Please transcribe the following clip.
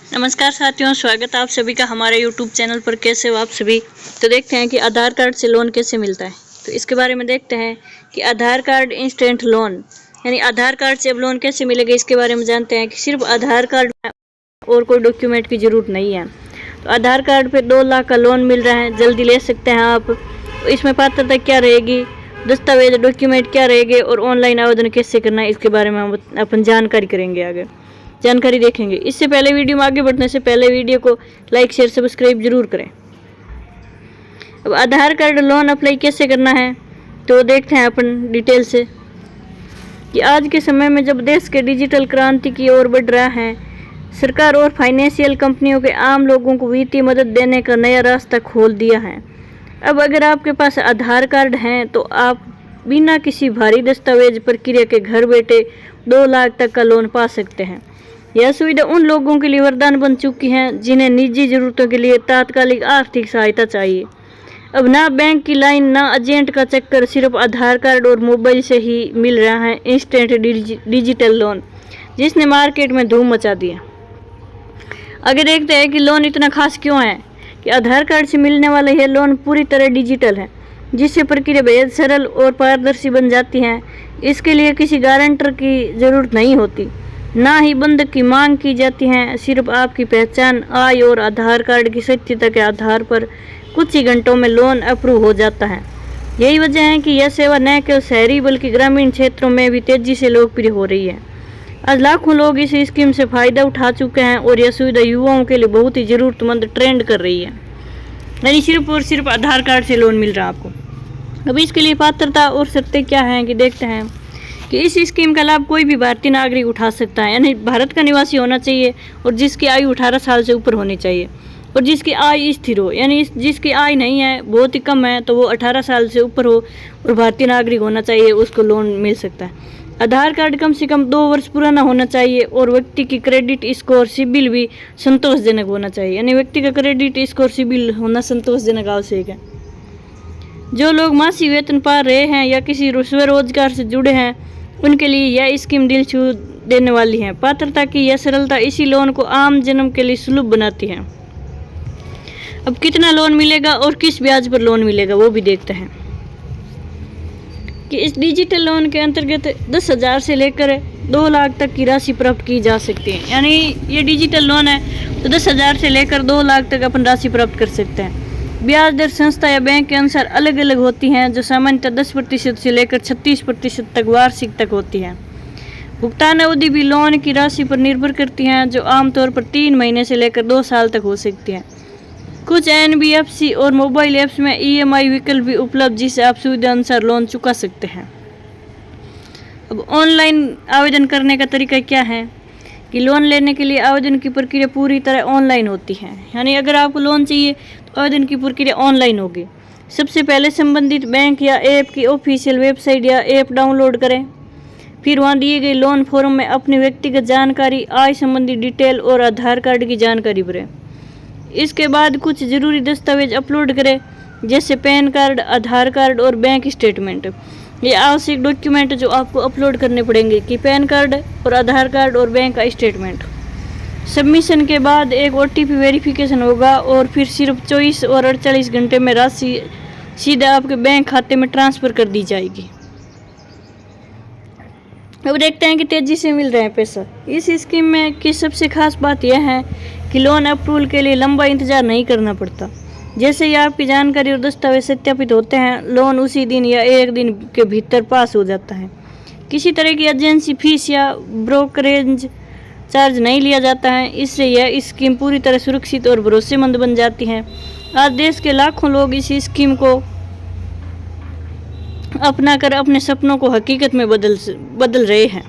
नमस्कार साथियों, स्वागत है आप सभी का हमारे YouTube चैनल पर। कैसे हो आप सभी। तो देखते हैं कि आधार कार्ड से लोन कैसे मिलता है। तो इसके बारे में देखते हैं कि आधार कार्ड इंस्टेंट लोन यानी आधार कार्ड से अब लोन कैसे मिलेगा। इसके बारे में जानते हैं कि सिर्फ आधार कार्ड और कोई डॉक्यूमेंट की ज़रूरत नहीं है। तो आधार कार्ड पर 2 लाख का लोन मिल रहा है, जल्दी ले सकते हैं आप। तो इसमें पात्रता क्या रहेगी, दस्तावेज डॉक्यूमेंट क्या रहेंगे और ऑनलाइन आवेदन कैसे करना है, इसके बारे में हम अपन जानकारी करेंगे, आगे जानकारी देखेंगे। इससे पहले वीडियो में आगे बढ़ने से पहले वीडियो को लाइक शेयर सब्सक्राइब जरूर करें। अब आधार कार्ड लोन अप्लाई कैसे करना है तो देखते हैं अपन डिटेल से कि आज के समय में जब देश के डिजिटल क्रांति की ओर बढ़ रहा है, सरकार और फाइनेंशियल कंपनियों के आम लोगों को वित्तीय मदद देने का नया रास्ता खोल दिया है। अब अगर आपके पास आधार कार्ड है तो आप बिना किसी भारी दस्तावेज प्रक्रिया के घर बैठे 2 लाख तक का लोन पा सकते हैं। यह सुविधा उन लोगों के लिए वरदान बन चुकी है जिन्हें निजी ज़रूरतों के लिए तात्कालिक आर्थिक सहायता चाहिए। अब ना बैंक की लाइन, ना एजेंट का चक्कर, सिर्फ आधार कार्ड और मोबाइल से ही मिल रहा है इंस्टेंट डिजिटल लोन, जिसने मार्केट में धूम मचा दिया। आगे देखते हैं कि लोन इतना खास क्यों है कि आधार कार्ड से मिलने वाला यह लोन पूरी तरह डिजिटल है, जिससे प्रक्रिया बेहद सरल और पारदर्शी बन जाती है। इसके लिए किसी गारंटर की ज़रूरत नहीं होती, ना ही बंधक की मांग की जाती है। सिर्फ आपकी पहचान, आय और आधार कार्ड की सत्यता के आधार पर कुछ ही घंटों में लोन अप्रूव हो जाता है। यही वजह है कि यह सेवा न केवल शहरी बल्कि ग्रामीण क्षेत्रों में भी तेजी से लोकप्रिय हो रही है। आज लाखों लोग इस स्कीम से फ़ायदा उठा चुके हैं और यह सुविधा युवाओं के लिए बहुत ही ज़रूरतमंद ट्रेंड कर रही है। यानी सिर्फ और सिर्फ आधार कार्ड से लोन मिल रहा है आपको। अब इसके लिए पात्रता और शर्तें क्या हैं कि देखते हैं कि इस स्कीम का लाभ कोई भी भारतीय नागरिक उठा सकता है, यानी भारत का निवासी होना चाहिए और जिसकी आयु 18 साल से ऊपर होनी चाहिए और जिसकी आय स्थिर हो, यानी जिसकी आय नहीं है, बहुत ही कम है, तो वो 18 साल से ऊपर हो और भारतीय नागरिक होना चाहिए, उसको लोन मिल सकता है। आधार कार्ड कम से कम 2 वर्ष पुराना होना चाहिए और व्यक्ति की क्रेडिट स्कोर सिबिल भी संतोषजनक होना चाहिए, यानी व्यक्ति का क्रेडिट स्कोर सिबिल होना संतोषजनक आवश्यक है। जो लोग मासिक वेतन पा रहे हैं या किसी स्वरोजगार से जुड़े हैं, उनके लिए यह स्कीम दिल छू देने वाली है। पात्रता की यह सरलता इसी लोन को आम जन्म के लिए सुलभ बनाती है। अब कितना लोन मिलेगा और किस ब्याज पर लोन मिलेगा वो भी देखते हैं कि इस डिजिटल लोन के अंतर्गत 10,000 से लेकर 2 लाख तक की राशि प्राप्त की जा सकती है। यानी ये डिजिटल लोन है तो 10,000 से लेकर 2 लाख तक अपन राशि प्राप्त कर सकते हैं। ब्याज दर संस्था या बैंक के अनुसार अलग अलग होती हैं, जो सामान्यतः 10% से लेकर 36% तक वार्षिक तक होती है। भुगतान अवधि भी लोन की राशि पर निर्भर करती हैं, जो आमतौर पर 3 महीने से लेकर 2 साल तक हो सकती है। कुछ NBFC और मोबाइल ऐप्स में EMI विकल्प भी उपलब्ध, जिससे आप सुविधा अनुसार लोन चुका सकते हैं। अब ऑनलाइन आवेदन करने का तरीका क्या है कि लोन लेने के लिए आवेदन की प्रक्रिया पूरी तरह ऑनलाइन होती है। यानी अगर आपको लोन चाहिए तो आवेदन की प्रक्रिया ऑनलाइन होगी। सबसे पहले संबंधित बैंक या ऐप की ऑफिशियल वेबसाइट या ऐप डाउनलोड करें। फिर वहां दिए गए लोन फॉर्म में अपनी व्यक्तिगत जानकारी, आय संबंधी डिटेल और आधार कार्ड की जानकारी भरें। इसके बाद कुछ ज़रूरी दस्तावेज अपलोड करें, जैसे पैन कार्ड, आधार कार्ड और बैंक स्टेटमेंट। ये आवश्यक डॉक्यूमेंट जो आपको अपलोड करने पड़ेंगे कि पैन कार्ड और आधार कार्ड और बैंक का स्टेटमेंट। सबमिशन के बाद एक OTP वेरिफिकेशन होगा और फिर सिर्फ 24 और 48 घंटे में राशि सीधा आपके बैंक खाते में ट्रांसफ़र कर दी जाएगी। अब देखते हैं कि तेज़ी से मिल रहे हैं पैसा। इस स्कीम में की सबसे खास बात यह है कि लोन अप्रूवल के लिए लंबा इंतज़ार नहीं करना पड़ता। जैसे ही आपकी जानकारी और दस्तावेज सत्यापित होते हैं, लोन उसी दिन या 1 दिन के भीतर पास हो जाता है। किसी तरह की एजेंसी फीस या ब्रोकरेज चार्ज नहीं लिया जाता है, इससे यह स्कीम पूरी तरह सुरक्षित और भरोसेमंद बन जाती है। आज देश के लाखों लोग इस स्कीम को अपनाकर अपने सपनों को हकीकत में बदल रहे हैं।